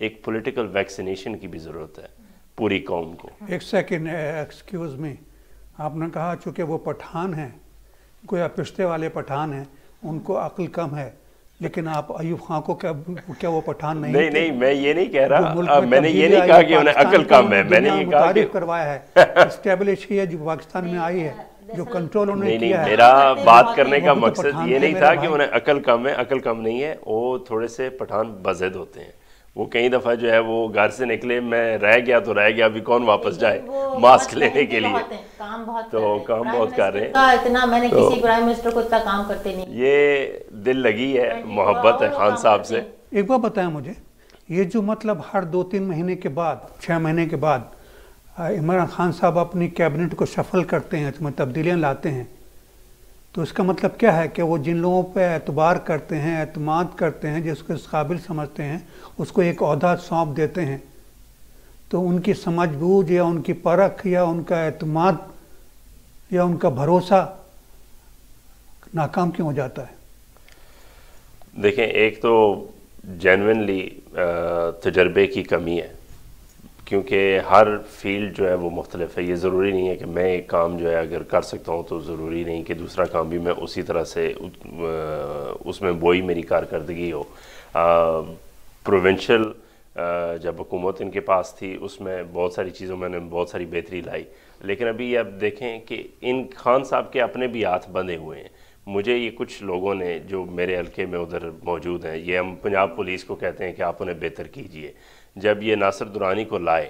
ایک political vaccination کی بھی ضرورت ہے پوری قوم کو. ایک سیکنڈ ایکسکیوز می، آپ نے کہا چونکہ وہ پٹھان ہیں، گویا پشتے والے پٹھان ہیں، ان کو عقل کم ہے، لیکن آپ ایوب خان کو کیا وہ پٹھان نہیں تھے؟ نہیں میں یہ نہیں کہہ رہا، میں نے یہ نہیں کہا کہ انہیں عقل کم ہے، میں نے یہ کہا کہ کروایا ہے، اسٹیبلش ہے جو پاکستان میں آئی ہے، جو کنٹرول انہوں نے کیا ہے. میرا بات کرنے کا مقصد یہ نہیں تھا کہ انہیں عقل کم ہے، عقل کم نہیں ہے، وہ تھوڑے سے پٹھان بضد ہوتے ہیں. وہ کئی دفعہ جو ہے وہ گھر سے نکلے، میں رہ گیا تو رہ گیا، ابھی کون واپس جائے ماسک لینے کے لیے، تو کام بہت کر رہے ہیں. اتنا میں نے کسی پرائم منسٹر کو اتنا کام کرتے نہیں. یہ دل لگی ہے، محبت ہے خان صاحب سے. ایک بات بتائیں مجھے، یہ جو مطلب ہر 2-3 مہینے کے بعد، 6 مہینے کے بعد عمران خان صاحب اپنی کیبنٹ کو شفل کرتے ہیں، اس میں تبدیلیاں لاتے ہیں، تو اس کا مطلب کیا ہے کہ وہ جن لوگوں پہ اعتبار کرتے ہیں، اعتماد کرتے ہیں، جس کو اس قابل سمجھتے ہیں، اس کو ایک عہدہ سونپ دیتے ہیں، تو ان کی سمجھ بوجھ یا ان کی پرکھ یا ان کا اعتماد یا ان کا بھروسہ ناکام کیوں ہو جاتا ہے؟ دیکھیں، ایک تو جینوینلی تجربے کی کمی ہے، کیونکہ ہر فیلڈ جو ہے وہ مختلف ہے. یہ ضروری نہیں ہے کہ میں ایک کام جو ہے اگر کر سکتا ہوں تو ضروری نہیں کہ دوسرا کام بھی میں اسی طرح سے اس میں وہی میری کارکردگی ہو. پروونشل جب حکومت ان کے پاس تھی اس میں بہت ساری چیزوں میں نے بہت ساری بہتری لائی، لیکن ابھی اب دیکھیں کہ ان خان صاحب کے اپنے بھی ہاتھ بندھے ہوئے ہیں. مجھے یہ کچھ لوگوں نے جو میرے حلقے میں ادھر موجود ہیں، یہ ہم پنجاب پولیس کو کہتے ہیں کہ آپ انہیں بہتر کیجئے. جب یہ ناصر درانی کو لائے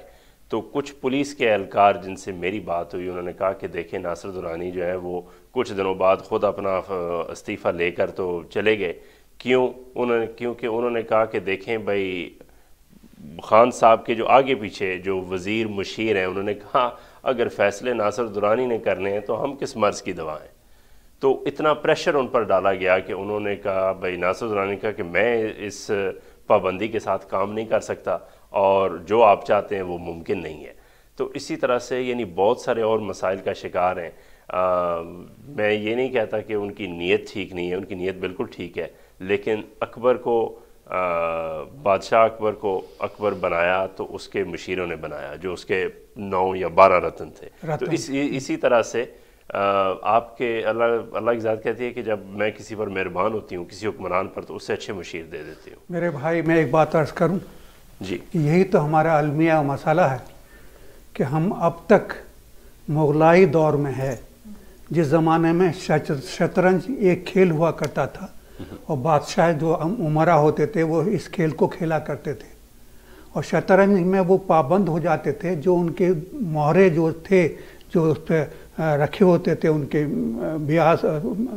تو کچھ پولیس کے اہلکار جن سے میری بات ہوئی، انہوں نے کہا کہ دیکھیں ناصر درانی جو ہے وہ کچھ دنوں بعد خود اپنا استعفیٰ لے کر تو چلے گئے. کیونکہ انہوں نے کہا کہ دیکھیں بھائی، خان صاحب کے جو آگے پیچھے جو وزیر مشیر ہیں، انہوں نے کہا اگر فیصلے ناصر درانی نے کرنے ہیں تو ہم کس مرض کی دوا ہیں. تو اتنا پریشر ان پر ڈالا گیا کہ انہوں نے کہا بھائی، ناصر درانی نے کہا کہ میں اس پابندی کے ساتھ کام نہیں کر سکتا اور جو آپ چاہتے ہیں وہ ممکن نہیں ہے. تو اسی طرح سے یعنی بہت سارے اور مسائل کا شکار ہیں. میں یہ نہیں کہتا کہ ان کی نیت ٹھیک نہیں ہے، ان کی نیت بالکل ٹھیک ہے، لیکن اکبر کو بادشاہ اکبر بنایا تو اس کے مشیروں نے بنایا جو اس کے 9 یا 12 رتن تھے. تو اسی طرح سے آپ کے اللہ کی ذات کہتی ہے کہ جب میں کسی پر مہربان ہوتی ہوں، کسی حکمران پر، تو اس سے اچھے مشیر دے دیتی ہوں. میرے بھائی، میں ایک بات عرض کروں جی، یہی تو ہمارا المیہ و مسئلہ ہے کہ ہم اب تک مغلائی دور میں ہے، جس زمانے میں شطرنج ایک کھیل ہوا کرتا تھا اور بادشاہ جو امرا ہوتے تھے وہ اس کھیل کو کھیلا کرتے تھے، اور شطرنج میں وہ پابند ہو جاتے تھے. جو ان کے مہرے جو تھے، جو اس پہ رکھے ہوتے تھے، ان کے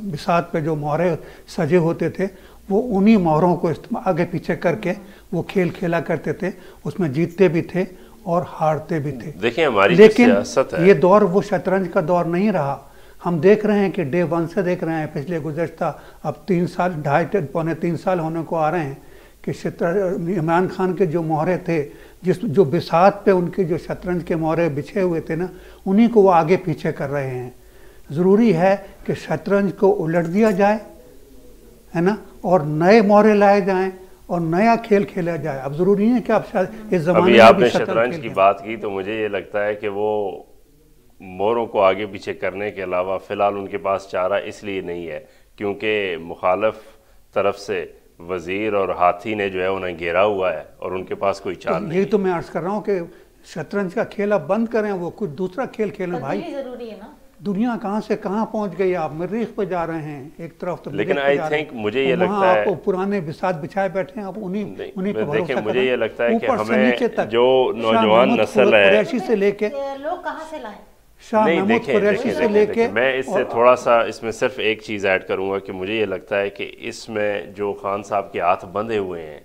بساط پہ جو مہرے سجے ہوتے تھے، وہ انہی مہروں کو آگے پیچھے کر کے وہ کھیل کھیلا کرتے تھے. اس میں جیتتے بھی تھے اور ہارتے بھی تھے. دیکھیں ہماری لیکن سیاست ہے، یہ دور وہ شطرنج کا دور نہیں رہا. ہم دیکھ رہے ہیں کہ ڈے 1 سے دیکھ رہے ہیں، پچھلے گزشتہ اب 3 سال، 2.5 پونے 3 سال ہونے کو آ رہے ہیں کہ عمران خان کے جو مہرے تھے، جو بساط پہ ان کے جو شطرنج کے مہرے بچھے ہوئے تھے نا، انہی کو وہ آگے پیچھے کر رہے ہیں. ضروری ہے کہ شطرنج کو الٹ دیا جائے، ہے نا، اور نئے مہرے لائے جائیں اور نیا کھیل کھیلا جائے. اب ضروری نہیں ہے کہ آپ اس زمانے ابھی میں آپ بھی نے شطرنج کی بات کی تو مجھے یہ لگتا ہے کہ وہ موروں کو آگے پیچھے کرنے کے علاوہ فی الحال ان کے پاس چارہ اس لیے نہیں ہے کیونکہ مخالف طرف سے وزیر اور ہاتھی نے جو ہے انہیں گھیرا ہوا ہے اور ان کے پاس کوئی چال نہیں. یہی تو میں عرض کر رہا ہوں کہ شطرنج کا کھیل اب بند کریں، وہ کچھ دوسرا کھیل کھیلیں. بھائی ضروری ہے نا، دنیا کہاں سے کہاں پہنچ گئی، آپ مریخ پہ جا رہے ہیں ایک طرف، تو لیکن آئی تھنک مجھے یہ لگتا ہے آپ پرانے بساط بچھائے بیٹھے ہیں، آپ انہی پہ بھروسہ دیکھیں، مجھے یہ لگتا ہے کہ اوپر سے نیچے ہمیں تک جو نوجوان نسل ہے، قریشی سے لے کے لوگ کہاں سے لائیں؟ شاہ محمود قریشی سے لے کے، میں اس سے تھوڑا سا اس میں صرف ایک چیز ایڈ کروں گا کہ مجھے یہ لگتا ہے کہ اس میں جو خان صاحب کے ہاتھ بندھے ہوئے ہیں،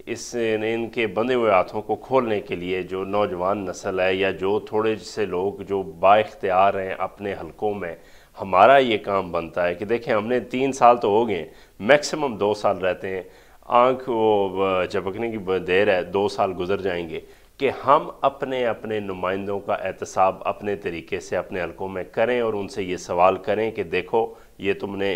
ان کے بندھے ہوئے ہاتھوں کو کھولنے کے لیے جو نوجوان نسل ہے یا جو تھوڑے سے لوگ جو با اختیار ہیں اپنے حلقوں میں، ہمارا یہ کام بنتا ہے کہ دیکھیں ہم نے 3 سال تو ہو گئے، میکسیمم 2 سال رہتے ہیں، آنکھ وہ چپکنے کی دیر ہے، 2 سال گزر جائیں گے، کہ ہم اپنے نمائندوں کا احتساب اپنے طریقے سے اپنے حلقوں میں کریں اور ان سے یہ سوال کریں کہ دیکھو یہ تم نے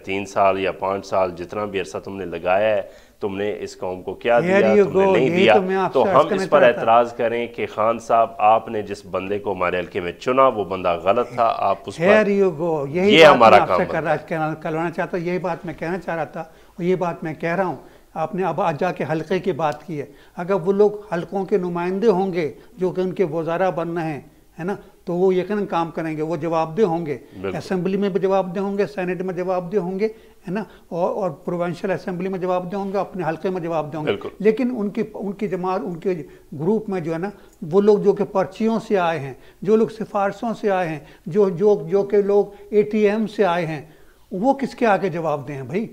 3 سال یا 5 سال جتنا بھی عرصہ تم نے لگایا ہے، تم نے اس قوم کو کیا دیا، Here you تم نے go. نہیں یہی دیا. تو میں آپ تو سے ہم کرنا اس پر چاہتا. اعتراض کریں کہ خان صاحب آپ نے جس بندے کو ہمارے حلقے میں چنا وہ بندہ غلط تھا، آپ اس Here پر you go. یہی یہ بات ہمارا میں آپ کام سے بنتا ہے. کروانا چاہتا ہوں. یہی بات میں کہنا چاہ رہا تھا اور یہ بات میں کہہ رہا ہوں. آپ نے اب آج جا کے حلقے کی بات کی ہے. اگر وہ لوگ حلقوں کے نمائندے ہوں گے جو کہ ان کے وزراء بننا ہے نا، تو وہ یقیناً کام کریں گے، وہ جواب دہ ہوں گے. اسمبلی میں بھی جواب دہ ہوں گے، سینٹ میں جواب دہ ہوں گے، ہے نا، اور پروونشل اسمبلی میں جواب دہ ہوں گے، اپنے حلقے میں جواب دہ ہوں گے. لیکن ان کی جماعت، ان کے گروپ میں جو ہے نا، وہ لوگ جو کہ پرچیوں سے آئے ہیں، جو لوگ سفارشوں سے آئے ہیں، جو کہ لوگ ATM سے آئے ہیں، وہ کس کے آگے جواب دیں ہیں بھائی؟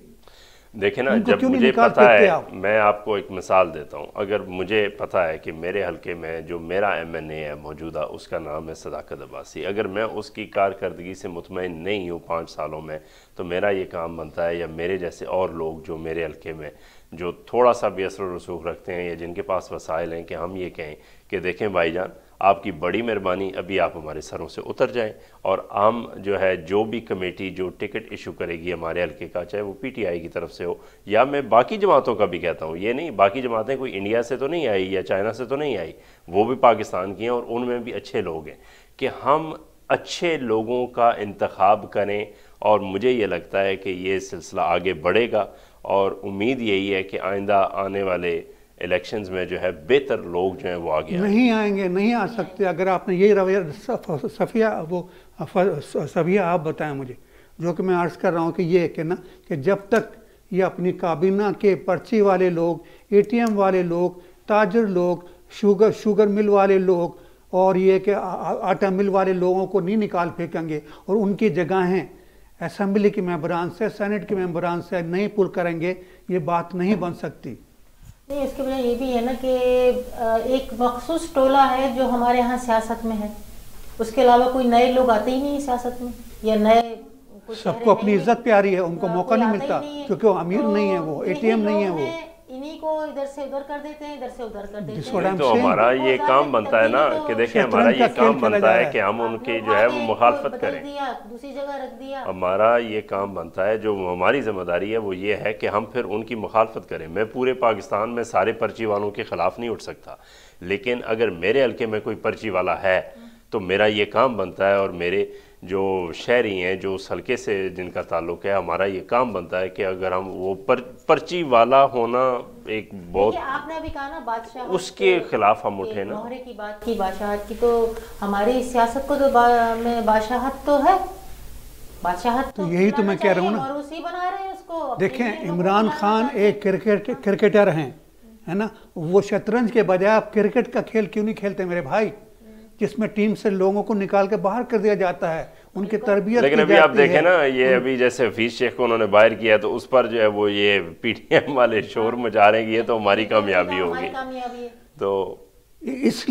دیکھیں نا، جب مجھے پتہ ہے، میں آپ کو ایک مثال دیتا ہوں. اگر مجھے پتہ ہے کہ میرے حلقے میں جو میرا MNA ہے موجودہ، اس کا نام ہے صداقت عباسی، اگر میں اس کی کارکردگی سے مطمئن نہیں ہوں 5 سالوں میں، تو میرا یہ کام بنتا ہے، یا میرے جیسے اور لوگ جو میرے حلقے میں جو تھوڑا سا بھی اثر و رسوخ رکھتے ہیں یا جن کے پاس وسائل ہیں، کہ ہم یہ کہیں کہ دیکھیں بھائی جان، آپ کی بڑی مہربانی، ابھی آپ ہمارے سروں سے اتر جائیں، اور ہم جو ہے جو بھی کمیٹی جو ٹکٹ ایشو کرے گی ہمارے حلقے کا، چاہے وہ PTI کی طرف سے ہو، یا میں باقی جماعتوں کا بھی کہتا ہوں، یہ نہیں باقی جماعتیں کوئی انڈیا سے تو نہیں آئی یا چائنا سے تو نہیں آئی، وہ بھی پاکستان کی ہیں اور ان میں بھی اچھے لوگ ہیں، کہ ہم اچھے لوگوں کا انتخاب کریں. اور مجھے یہ لگتا ہے کہ یہ سلسلہ آگے بڑھے گا، اور امید یہی ہے کہ آئندہ آنے والے الیکشنز میں جو ہے بہتر لوگ جو ہیں وہ آگے آئیں. نہیں آئیں گے، نہیں آ سکتے. اگر آپ نے یہی رویہ صفیہ آپ بتائیں مجھے، جو کہ میں عرض کر رہا ہوں کہ یہ کہ نا، کہ جب تک یہ اپنی کابینہ کے پرچی والے لوگ، ATM والے لوگ، تاجر لوگ، شوگر مل والے لوگ، اور یہ کہ آٹا مل والے لوگوں کو نہیں نکال پھینکیں گے اور ان کی جگہیں اسمبلی کے ممبران سے، سینٹ کے ممبران سے نہیں پل کریں گے، یہ بات نہیں بن سکتی. نہیں، اس کے وجہ یہ بھی ہے نا کہ ایک مخصوص ٹولہ ہے جو ہمارے ہاں سیاست میں ہے، اس کے علاوہ کوئی نئے لوگ آتے ہی نہیں سیاست میں، یا نئے سب کو اپنی عزت پیاری ہے، ان کو موقع نہیں ملتا کیونکہ وہ امیر نہیں ہے، وہ ATM نہیں ہے، وہ انہی کو ادھر سے ادھر کر دیتے ہیں، ادھر سے ادھر کر دیتے ہیں. تو ہمارا یہ کام بنتا ہے نا کہ دیکھیں، ہمارا یہ کام بنتا ہے کہ ہم ان کی جو ہے وہ مخالفت کریں. دوسری جگہ رکھ دیا. ہمارا یہ کام بنتا ہے، جو ہماری ذمہ داری ہے وہ یہ ہے کہ ہم پھر ان کی مخالفت کریں. میں پورے پاکستان میں سارے پرچی والوں کے خلاف نہیں اٹھ سکتا، لیکن اگر میرے حلقے میں کوئی پرچی والا ہے تو میرا یہ کام بنتا ہے، اور میرے جو شہری ہیں جو اس حلقے سے جن کا تعلق ہے، ہمارا یہ کام بنتا ہے کہ اگر ہم وہ پرچی والا ہونا ایک بہت، آپ نے ابھی کہا نا بادشاہ، اس کے خلاف ہم اٹھے نا. محرے کی بات کی، بادشاہت کی، تو ہماری سیاست کو تو میں بادشاہت تو ہے، بادشاہت تو یہی تو میں کہہ رہا ہوں نا. اور اسی بنا رہے ہیں اس کو. دیکھیں، عمران خان ایک کرکٹر ہیں، ہے نا، وہ شطرنج کے بجائے آپ کرکٹ کا کھیل کیوں نہیں کھیلتے میرے بھائی، جس میں ٹیم سے لوگوں کو نکال کے باہر کر دیا جاتا ہے، ان کی تربیت. لیکن ابھی آپ دیکھیں نا، یہ ابھی جیسے حفیظ شیخ کو انہوں نے باہر کیا تو اس پر جو ہے وہ یہ PTM والے شور مچا رہے ہیں کہ یہ تو ہماری کامیابی ہوگی. تو اس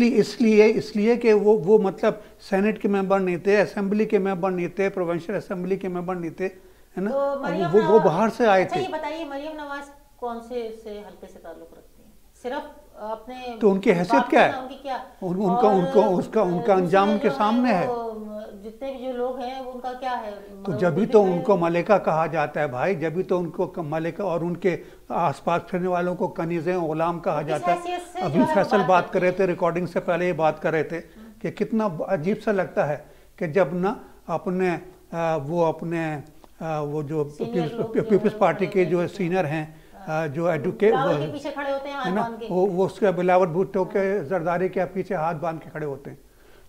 لیے کہ وہ مطلب سینٹ کے ممبر نہیں تھے، اسمبلی کے ممبر نہیں تھے، پروونشل اسمبلی کے ممبر نہیں تھے، ہے نا، وہ باہر سے آئے تھے. یہ بتائیے مریم نواز کون سے حلقے سے تعلق رکھتی ہیں؟ صرف اپنے، تو ان کی حیثیت کیا ہے؟ ان کا انجام ان کے سامنے ہے. جتنے بھی جو لوگ ہیں ان کا کیا ہے؟ تو جبھی تو ان کو ملکہ کہا جاتا ہے بھائی، جبھی تو ان کو ملکہ اور ان کے آس پاس پھرنے والوں کو کنیزیں غلام کہا جاتا ہے. ابھی فیصل بات کر رہے تھے، ریکارڈنگ سے پہلے یہ بات کر رہے تھے کہ کتنا عجیب سا لگتا ہے کہ جب نا وہ جو پیپلز پارٹی کے جو سینئر ہیں، جو ایڈوکیٹ پیچھے کھڑے ہوتے ہیں، نا، وہ اس کے بلاول بھٹو کے زرداری کے پیچھے ہاتھ باندھ کے کھڑے ہوتے ہیں،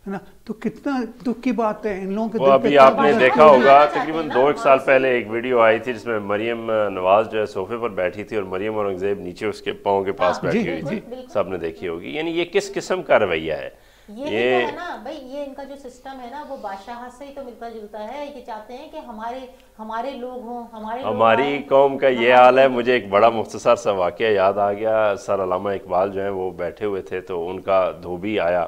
ہے نا. تو کتنا دکھ کی بات ہے ان لوگوں کے. وہ ابھی آپ نے دیکھا ہوگا تقریباً 2-1 سال پہلے ایک ویڈیو آئی تھی جس میں مریم نواز جو ہے صوفے پر بیٹھی تھی اور مریم اورنگزیب نیچے اس کے پاؤں کے پاس بیٹھی ہوئی تھی، سب نے دیکھی ہوگی. یعنی یہ کس قسم کا رویہ ہے؟ یہ ہے نا بھائی، یہ ان کا جو سسٹم ہے نا وہ بادشاہت سے ہی تو ملتا جلتا ہے. یہ چاہتے ہیں کہ ہمارے لوگ ہوں، ہماری قوم کا یہ حال ہے. مجھے ایک بڑا مختصر سا واقعہ یاد آ گیا. سر علامہ اقبال جو ہیں وہ بیٹھے ہوئے تھے تو ان کا دھوبی آیا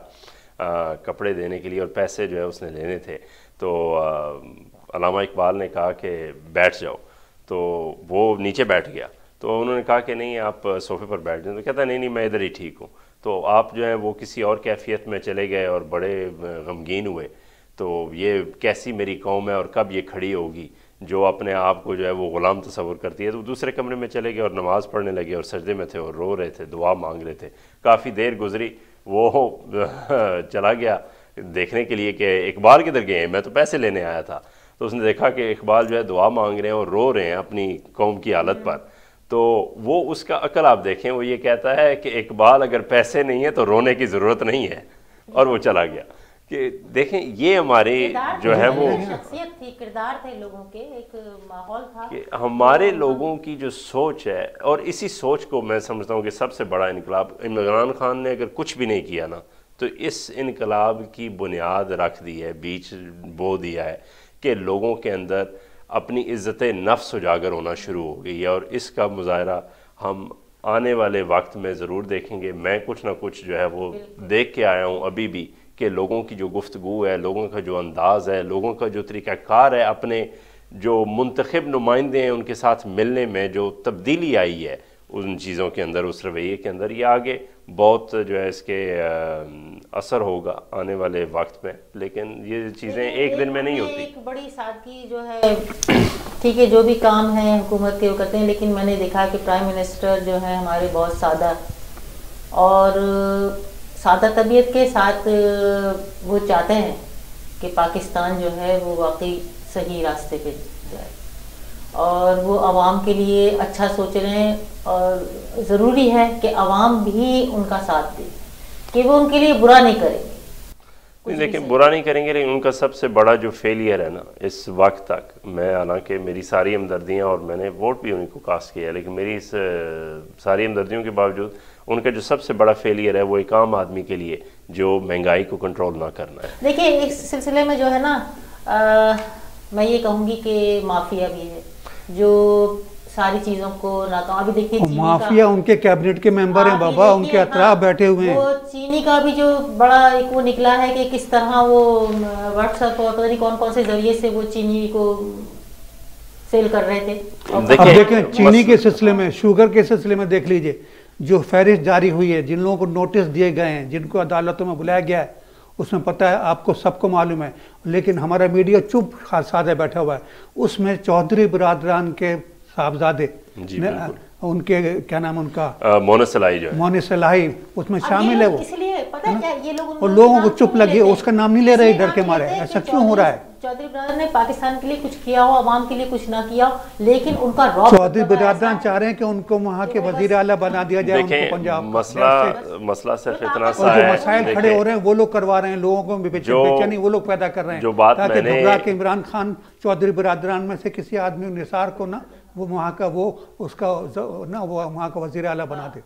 کپڑے دینے کے لیے اور پیسے جو ہے اس نے لینے تھے. تو علامہ اقبال نے کہا کہ بیٹھ جاؤ، تو وہ نیچے بیٹھ گیا. تو انہوں نے کہا کہ نہیں آپ صوفے پر بیٹھ جائیں. تو کہتا نہیں میں ادھر ہی ٹھیک ہوں. تو آپ جو ہیں وہ کسی اور کیفیت میں چلے گئے اور بڑے غمگین ہوئے. تو یہ کیسی میری قوم ہے اور کب یہ کھڑی ہوگی؟ جو اپنے آپ کو جو ہے وہ غلام تصور کرتی ہے، تو دوسرے کمرے میں چلے گئے اور نماز پڑھنے لگے اور سجدے میں تھے اور رو رہے تھے، دعا مانگ رہے تھے. کافی دیر گزری، وہ چلا گیا دیکھنے کے لیے کہ اقبال کدھر گئے ہیں، میں تو پیسے لینے آیا تھا. تو اس نے دیکھا کہ اقبال جو ہے دعا مانگ رہے ہیں اور رو رہے ہیں اپنی قوم کی حالت پر. تو وہ اس کا عقل آپ دیکھیں، وہ یہ کہتا ہے کہ اقبال اگر پیسے نہیں ہیں تو رونے کی ضرورت نہیں ہے، اور وہ چلا گیا. کہ دیکھیں یہ ہمارے جو ہے وہ شخصیت تھی، کردار تھے لوگوں کے، ایک ماحول تھا کہ ہمارے لوگوں کی جو سوچ ہے، اور اسی سوچ کو میں سمجھتا ہوں کہ سب سے بڑا انقلاب عمران خان نے اگر کچھ بھی نہیں کیا نا تو اس انقلاب کی بنیاد رکھ دی ہے، بیچ بو دیا ہے کہ لوگوں کے اندر اپنی عزت نفس اجاگر ہونا شروع ہو گئی ہے. اور اس کا مظاہرہ ہم آنے والے وقت میں ضرور دیکھیں گے. میں کچھ نہ کچھ جو ہے وہ دیکھ کے آیا ہوں ابھی بھی کہ لوگوں کی جو گفتگو ہے، لوگوں کا جو انداز ہے، لوگوں کا جو طریقہ کار ہے، اپنے جو منتخب نمائندے ہیں ان کے ساتھ ملنے میں جو تبدیلی آئی ہے ان چیزوں کے اندر، اس رویے کے اندر، یہ آگے بہت جو ہے اس کے اثر ہوگا آنے والے وقت میں. لیکن یہ چیزیں ایک دن میں نہیں ہوتی. ایک بڑی سادگی جو ہے، ٹھیک ہے جو بھی کام ہے حکومت کے وہ کرتے ہیں، لیکن میں نے دیکھا کہ پرائم منسٹر جو ہے ہمارے بہت سادہ اور سادہ طبیعت کے ساتھ وہ چاہتے ہیں کہ پاکستان جو ہے وہ واقعی صحیح راستے پہ جائے، اور وہ عوام کے لیے اچھا سوچ رہے ہیں. اور ضروری ہے کہ عوام بھی ان کا ساتھ دے، کہ وہ ان کے لیے برا نہیں کریں گے. لیکن برا نہیں کریں گے، لیکن ان کا سب سے بڑا جو فیلئر ہے نا اس وقت تک، میں حالانکہ میری ساری ہمدردیاں اور میں نے ووٹ بھی انہیں کو کاسٹ کیا، لیکن میری اس ساری ہمدردیوں کے باوجود ان کا جو سب سے بڑا فیلئر ہے وہ ایک عام آدمی کے لیے جو مہنگائی کو کنٹرول نہ کرنا ہے. دیکھیں اس سلسلے میں جو ہے نا میں یہ کہوں گی کہ مافیا بھی ہے جو ساری چیزوں کو ناکام. ابھی دیکھیے مافیا ان کے کیبنٹ کے ممبر ہیں بابا، ان کے اطراف بیٹھے ہوئے ہیں. وہ چینی کا بھی جو بڑا ایک وہ نکلا ہے کہ کس طرح وہ واٹس ایپ اور پتہ نہیں کون کون سے ذریعے سے وہ چینی کو سیل کر رہے تھے. اب دیکھیں چینی کے سلسلے میں، شوگر کے سلسلے میں دیکھ لیجئے جو فہرست جاری ہوئی ہے، جن لوگوں کو نوٹس دیے گئے ہیں، جن کو عدالتوں میں بلایا گیا ہے، اس میں پتہ ہے آپ کو سب کو معلوم ہے، لیکن ہمارا میڈیا چپ سادہ بیٹھا ہوا ہے. اس میں چودھری برادران کے صاحبزادے ان کے کیا نام ان کا مونس صلاحی جو ہے، مونس صلاحی اس میں شامل ہے. وہ اس لیے پتہ ہے کیا یہ لوگ اور لوگوں کو چپ لگی، اس کا نام نہیں لے رہے ڈر کے مارے. ایسا کیوں ہو رہا ہے؟ چودھری برادران نے پاکستان کے لیے کچھ کیا ہو، عوام کے لیے کچھ نہ کیا ہو، لیکن ان کا چودھری برادران چاہ رہے ہیں کہ ان کو وہاں کے وزیر اعلیٰ بنا دیا جائے. دیکھیں مسئلہ صرف اتنا سا اور جو ہے، مسائل کھڑے ہو رہے ہیں وہ لوگ کروا رہے ہیں، لوگوں کو بے چینی وہ لوگ پیدا کر رہے ہیں، جو بات تاکہ میں نے گھبرا کے عمران خان چودھری برادران میں سے کسی آدمی نثار کو نہ وہ وہاں کا وہ اس کا نہ وہ وہاں کا وزیر اعلیٰ بنا دے.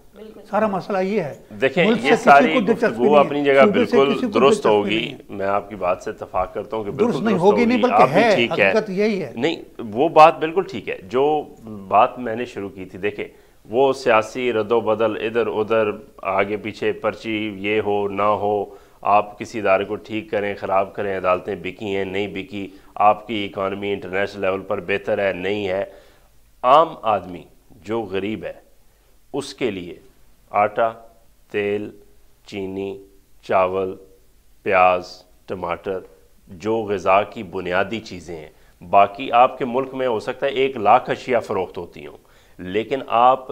سارا مسئلہ یہ ہے. دیکھیں یہ ساری گفتگو اپنی جگہ بالکل درست ہوگی، میں آپ کی بات سے اتفاق کرتا ہوں کہ بالکل درست ہوگی، نہیں بلکہ ہے، حقیقت یہی ہے. نہیں وہ بات بالکل ٹھیک ہے. جو بات میں نے شروع کی تھی، دیکھیں وہ سیاسی رد و بدل ادھر ادھر آگے پیچھے پرچی یہ ہو نہ ہو، آپ کسی ادارے کو ٹھیک کریں خراب کریں، عدالتیں بکی ہیں نہیں بکی، آپ کی اکانومی انٹرنیشنل لیول پر بہتر ہے نہیں ہے. عام آدمی جو غریب ہے اس کے لیے آٹا، تیل، چینی، چاول، پیاز، ٹماٹر جو غذا کی بنیادی چیزیں ہیں، باقی آپ کے ملک میں ہو سکتا ہے 1,00,000 اشیاء فروخت ہوتی ہوں، لیکن آپ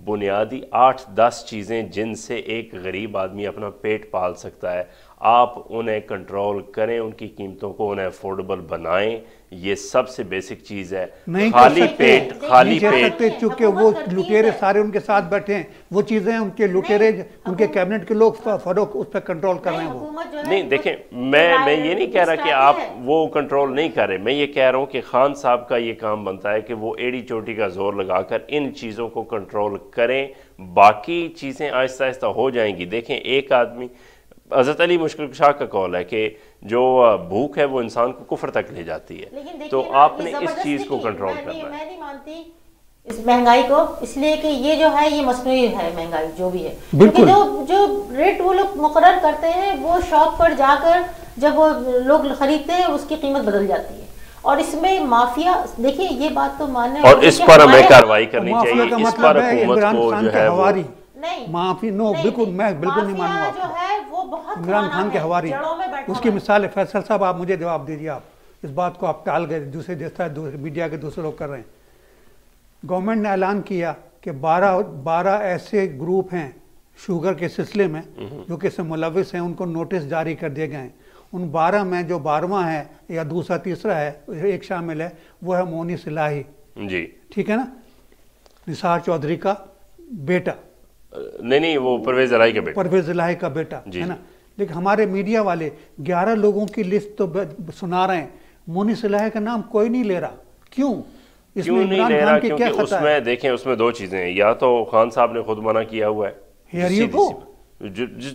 بنیادی 8-10 چیزیں جن سے ایک غریب آدمی اپنا پیٹ پال سکتا ہے، آپ انہیں کنٹرول کریں، ان کی قیمتوں کو انہیں افورڈیبل بنائیں. یہ سب سے بیسک چیز ہے. خالی پیٹ چونکہ وہ لٹیرے سارے ان کے ساتھ بیٹھے ہیں، وہ چیزیں ان کے لٹیرے ان کے کیبنٹ کے لوگ فروخت اس پہ کنٹرول کر رہے ہیں. وہ نہیں دیکھیں میں یہ نہیں کہہ رہا کہ آپ وہ کنٹرول نہیں کر رہے، میں یہ کہہ رہا ہوں کہ خان صاحب کا یہ کام بنتا ہے کہ وہ ایڑی چوٹی کا زور لگا کر ان چیزوں کو کنٹرول کریں، باقی چیزیں آہستہ آہستہ ہو جائیں گی. دیکھیں ایک آدمی، حضرت علی مشکل کشا کا قول ہے کہ جو بھوک ہے وہ انسان کو کفر تک لے جاتی ہے، تو آپ نے اس چیز کو کنٹرول کرنا ہے. میں نہیں مانتی اس مہنگائی کو، اس لیے کہ یہ جو ہے یہ مصنوعی ہے مہنگائی جو بھی ہے، کیونکہ جو ریٹ وہ لوگ مقرر کرتے ہیں وہ شاپ پر جا کر جب وہ لوگ خریدتے ہیں اس کی قیمت بدل جاتی ہے. اور اس میں مافیا، دیکھیے یہ بات تو ماننے اور اس پر ہمیں کارروائی کرنی چاہیے، اس پر حکومت کو جو ہے وہ معافی بالکل میں بالکل نہیں مانوں گا. عمران خان کے حواری، اس کی مثال ہے. فیصل صاحب آپ مجھے جواب دیجیے. آپ اس بات کو آپ ٹال گئے، دوسرے جیسا میڈیا کے دوسرے لوگ کر رہے ہیں۔ گورنمنٹ نے اعلان کیا کہ 12 ایسے گروپ ہیں شوگر کے سلسلے میں جو کہ اس سے ملوث ہیں، ان کو نوٹس جاری کر دیے گئے ہیں۔ ان 12 میں جو 12واں ہے یا دوسرا تیسرا ہے ایک شامل ہے، وہ ہے مونس الہی، جی ٹھیک ہے نا، نثار چودھری کا بیٹا، نہیں وہ پرویز الہی کا بیٹا، پرویز الہی کا بیٹا ہے نا۔ لیکن ہمارے میڈیا والے 11 لوگوں کی لسٹ تو سنا رہے ہیں، مونس الہی کا نام کوئی نہیں لے رہا، کیوں؟ اس میں عمران خان کی کیا خطا ہے؟ اس میں دیکھیں اس میں دو چیزیں ہیں، یا تو خان صاحب نے خود منع کیا ہوا ہے،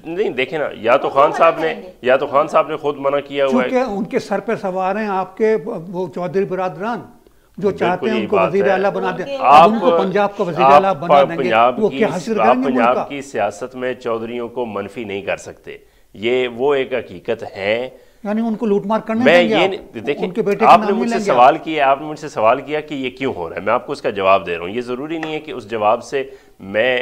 نہیں دیکھیں نا، یا تو خان صاحب نے خود منع کیا ہوا ہے، چونکہ ان کے سر پہ سوار ہیں آپ کے وہ چودھری برادران جو چاہتے ہیں ان کو وزیر اعلیٰ بنا دیں، ان کو پنجاب کا وزیر اعلیٰ بنا دیں گے، وہ کیا حاصل کریں گے؟ پنجاب کی سیاست میں چودھریوں کو منفی نہیں کر سکتے، یہ وہ ایک حقیقت ہے، یعنی ان کو لوٹ مار کرنے دیں گے۔ دیکھیں آپ نے مجھ سے سوال کیا کہ یہ کیوں ہو رہا ہے، میں آپ کو اس کا جواب دے رہا ہوں۔ یہ ضروری نہیں ہے کہ اس جواب سے میں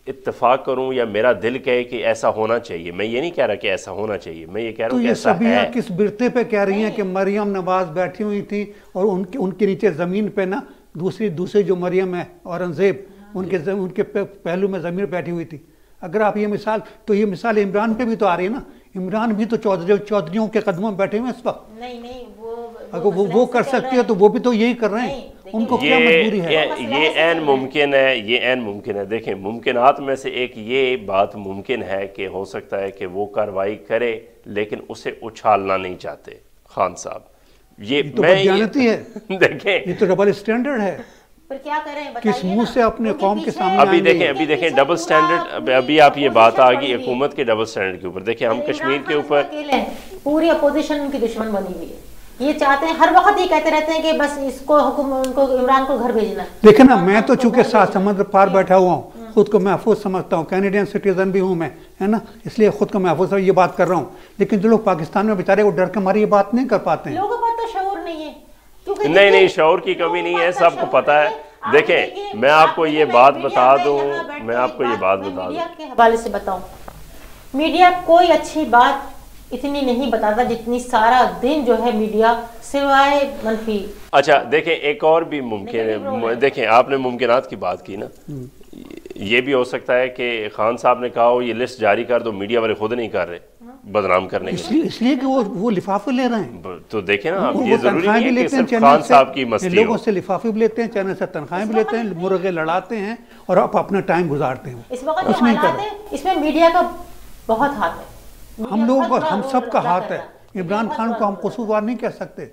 اتفاق کروں یا میرا دل کہے کہ ایسا ہونا چاہیے، میں یہ نہیں کہہ رہا کہ ایسا ہونا چاہیے، میں یہ کہہ رہا ہوں کہ ایسا ہے۔ تو یہ سبیہ کس برتے پہ کہہ رہی ہیں کہ مریم نواز بیٹھی ہوئی تھی اور ان کے نیچے زمین پہ نا دوسری جو مریم ہے اورنگزیب، ان کے پہلو میں زمین بیٹھی ہوئی تھی۔ اگر آپ یہ مثال عمران پہ بھی تو آ رہی ہے نا، عمران بھی تو چودھریوں کے قدموں میں بیٹھے ہوئے اس وقت۔ نہیں اگر وہ کر سکتی ہے تو وہ بھی تو یہی کر رہے ہیں، ان کو کیا مجبوری ہے؟ یہ عین ممکن ہے، دیکھیں ممکنات میں سے ایک یہ بات ممکن ہے کہ ہو سکتا ہے کہ وہ کارروائی کرے لیکن اسے اچھالنا نہیں چاہتے خان صاحب۔ یہ تو بددیانتی ہے، دیکھیں یہ تو ڈبل اسٹینڈرڈ ہے، پر کیا کریں کس منہ سے اپنے قوم کے سامنے ابھی دیکھیں ڈبل سٹینڈرڈ، ابھی آپ یہ بات آ گئی حکومت کے ڈبل سٹینڈرڈ کے اوپر۔ دیکھیں ہم کشمیر کے اوپر پوری اپوزیشن ان کی دشمن بنی ہوئی ہے، یہ چاہتے ہیں ہر وقت یہ کہتے رہتے ہیں کہ بس اس کو عمران کو گھر بھیجنا۔ دیکھیں نا، میں تو چونکہ 7 سمندر پار بیٹھا ہوا ہوں، خود کو محفوظ سمجھتا ہوں، کینیڈین سٹیزن بھی ہوں میں، ہے نا، اس لیے خود کو محفوظ یہ بات کر رہا ہوں۔ لیکن جو لوگ پاکستان میں بیچارے وہ ڈر کے مارے یہ بات نہیں کر پاتے ہیں۔ لوگوں کو تو شعور نہیں ہے، نہیں شعور کی کمی نہیں ہے، سب کو پتہ ہے۔ دیکھیں میں آپ کو یہ بات بتا دوں، میڈیا کے حوالے سے بتاؤں، میڈیا کوئی اچھی بات اتنی نہیں بتاتا جتنی سارا دن جو ہے میڈیا سوائے منفی۔ اچھا دیکھیں ایک اور بھی ممکن ہے، دیکھیں آپ نے ممکنات کی بات کی نا، یہ بھی ہو سکتا ہے کہ خان صاحب نے کہا ہو یہ لسٹ جاری کر دو، میڈیا والے خود نہیں کر رہے بدنام کرنے کے لیے، اس لیے کہ وہ لفافے لے رہے ہیں۔ تو دیکھیں نا، یہ ضروری نہیں ہے کہ صرف خان صاحب کی مستی ہو، لوگوں سے لفافے بھی لیتے ہیں، چینل سے تنخواہیں بھی لیتے ہیں، مرغے لڑاتے ہیں اور اپنا ٹائم گزارتے ہیں۔ اس وقت جو حالات ہیں اس میں میڈیا کا بہت ہاتھ ہے، ہم سب کا ہاتھ ہے۔ عمران خان کو ہم قصوروار نہیں کہہ سکتے،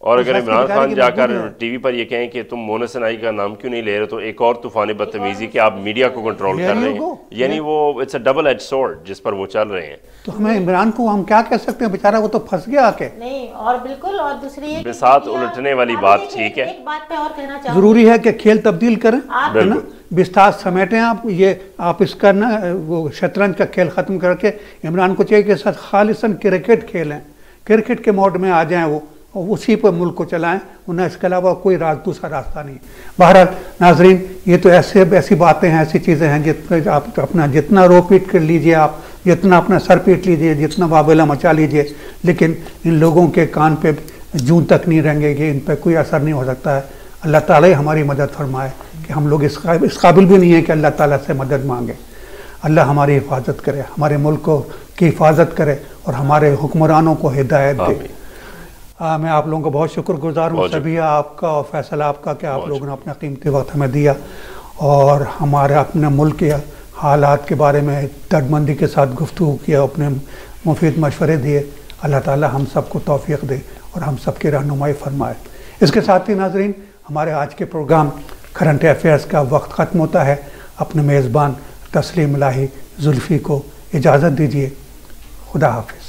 اور اگر عمران خان جا کر ٹی وی پر یہ کہیں کہ تم مونس الہی کا نام کیوں نہیں لے رہے، تو ایک اور طوفان بدتمیزی کہ آپ میڈیا کو کنٹرول کر رہے ہیں، یعنی وہ it's a double edge sword جس پر وہ چل رہے ہیں۔ تو ہمیں عمران کو ہم کیا کہہ سکتے ہیں، بیچارہ وہ تو پھنس گیا آ کے۔ نہیں، اور بالکل، اور دوسری بساط الٹنے والی بات ٹھیک ہے، ایک بات پہ اور کہنا چاہوں، ضروری ہے کہ کھیل تبدیل کریں، ہے نا، بستاس سمیٹیں آپ اس کا نا وہ شطرنج کا کھیل ختم کر کے عمران کو چاہیے کہ ساتھ خالصاً کرکٹ کھیلیں، کرکٹ کے موڈ میں آ جائیں، وہ اسی پر ملک کو چلائیں، انہیں اس کے علاوہ کوئی دوسرا راستہ نہیں۔ بہرحال ناظرین، یہ تو ایسی باتیں ہیں، ایسی چیزیں ہیں آپ اپنا جتنا رو پیٹ کر لیجئے، آپ جتنا اپنا سر پیٹ لیجئے، جتنا واویلا مچا لیجئے، لیکن ان لوگوں کے کان پہ جون تک نہیں رہیں گے، ان پہ کوئی اثر نہیں ہو سکتا ہے۔ اللہ تعالیٰ ہماری مدد فرمائے کہ ہم لوگ اس قابل بھی نہیں ہیں کہ اللہ تعالیٰ سے مدد مانگیں۔ اللہ ہماری حفاظت کرے، ہمارے ملک کی حفاظت کرے اور ہمارے حکمرانوں کو ہدایت دے۔ میں آپ لوگوں کو بہت شکر گزار ہوں، سبھی آپ کا اور فیصل آپ کا، کہ آپ لوگوں نے اپنا قیمتی وقت ہمیں دیا اور ہمارے اپنے ملک کے حالات کے بارے میں درد مندی کے ساتھ گفتگو کیا، اپنے مفید مشورے دیے۔ اللہ تعالی ہم سب کو توفیق دے اور ہم سب کی رہنمائی فرمائے۔ اس کے ساتھ ہی ناظرین، ہمارے آج کے پروگرام کرنٹ افیئرز کا وقت ختم ہوتا ہے۔ اپنے میزبان تسلیم الہی زلفی کو اجازت دیجیے، خدا حافظ۔